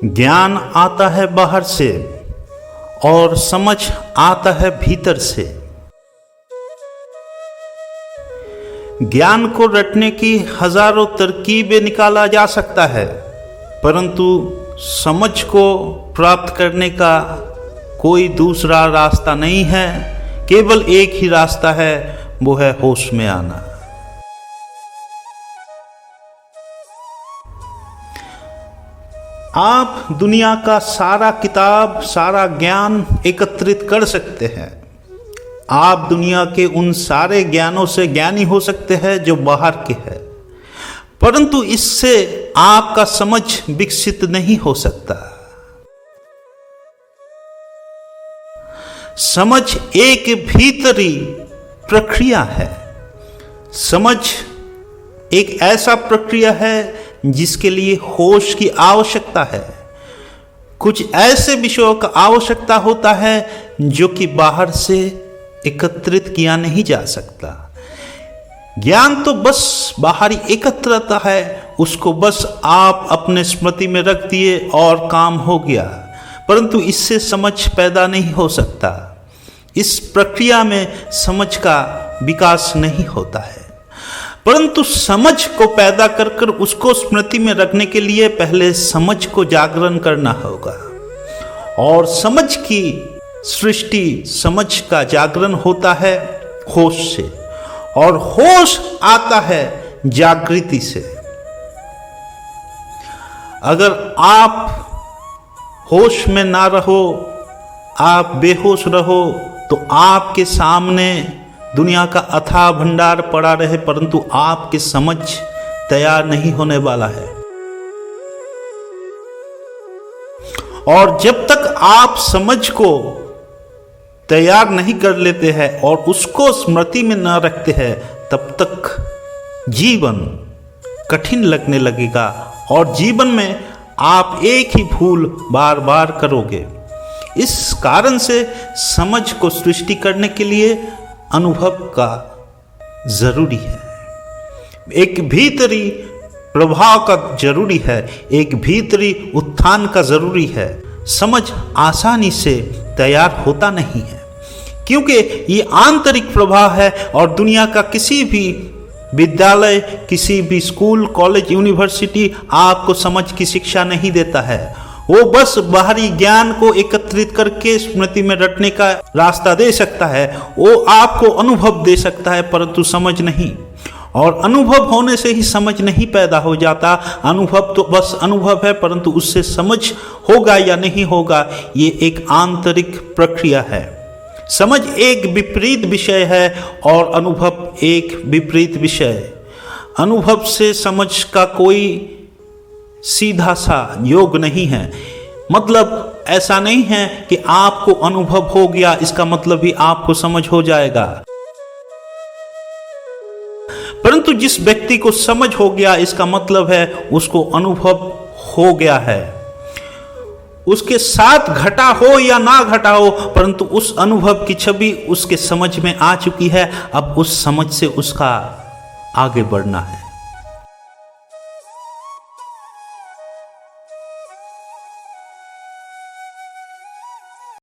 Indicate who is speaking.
Speaker 1: ज्ञान आता है बाहर से और समझ आता है भीतर से। ज्ञान को रटने की हजारों तरकीबें निकाला जा सकता है, परंतु समझ को प्राप्त करने का कोई दूसरा रास्ता नहीं है। केवल एक ही रास्ता है, वो है होश में आना। आप दुनिया का सारा किताब, सारा ज्ञान एकत्रित कर सकते हैं। आप दुनिया के उन सारे ज्ञानों से ज्ञानी हो सकते हैं जो बाहर के हैं, परंतु इससे आपका समझ विकसित नहीं हो सकता। समझ एक भीतरी प्रक्रिया है। समझ एक ऐसा प्रक्रिया है जिसके लिए होश की आवश्यकता है। कुछ ऐसे विषयों का आवश्यकता होता है जो कि बाहर से एकत्रित किया नहीं जा सकता। ज्ञान तो बस बाहरी एकत्रता है, उसको बस आप अपने स्मृति में रख दिए और काम हो गया, परंतु इससे समझ पैदा नहीं हो सकता। इस प्रक्रिया में समझ का विकास नहीं होता है, परंतु समझ को पैदा कर उसको स्मृति में रखने के लिए पहले समझ को जागरण करना होगा। और समझ की सृष्टि, समझ का जागरण होता है होश से, और होश आता है जागृति से। अगर आप होश में ना रहो, आप बेहोश रहो, तो आपके सामने दुनिया का अथाह भंडार पड़ा रहे, परंतु आपकी समझ तैयार नहीं होने वाला है। और जब तक आप समझ को तैयार नहीं कर लेते हैं और उसको स्मृति में न रखते हैं, तब तक जीवन कठिन लगने लगेगा और जीवन में आप एक ही भूल बार बार करोगे। इस कारण से समझ को सृष्टि करने के लिए अनुभव का जरूरी है, एक भीतरी प्रभाव का जरूरी है, एक भीतरी उत्थान का जरूरी है। समझ आसानी से तैयार होता नहीं है, क्योंकि ये आंतरिक प्रभाव है और दुनिया का किसी भी विद्यालय, किसी भी स्कूल, कॉलेज, यूनिवर्सिटी आपको समझ की शिक्षा नहीं देता है। वो बस बाहरी ज्ञान को एकत्रित करके स्मृति में रखने का रास्ता दे सकता है, वो आपको अनुभव दे सकता है, परंतु समझ नहीं। और अनुभव होने से ही समझ नहीं पैदा हो जाता। अनुभव तो बस अनुभव है, परंतु उससे समझ होगा या नहीं होगा, ये एक आंतरिक प्रक्रिया है। समझ एक विपरीत विषय है और अनुभव एक विपरीत विषय। अनुभव से समझ का कोई सीधा सा योग नहीं है। मतलब ऐसा नहीं है कि आपको अनुभव हो गया इसका मतलब भी आपको समझ हो जाएगा, परंतु जिस व्यक्ति को समझ हो गया इसका मतलब है उसको अनुभव हो गया है। उसके साथ घटा हो या ना घटा हो, परंतु उस अनुभव की छवि उसके समझ में आ चुकी है। अब उस समझ से उसका आगे बढ़ना है।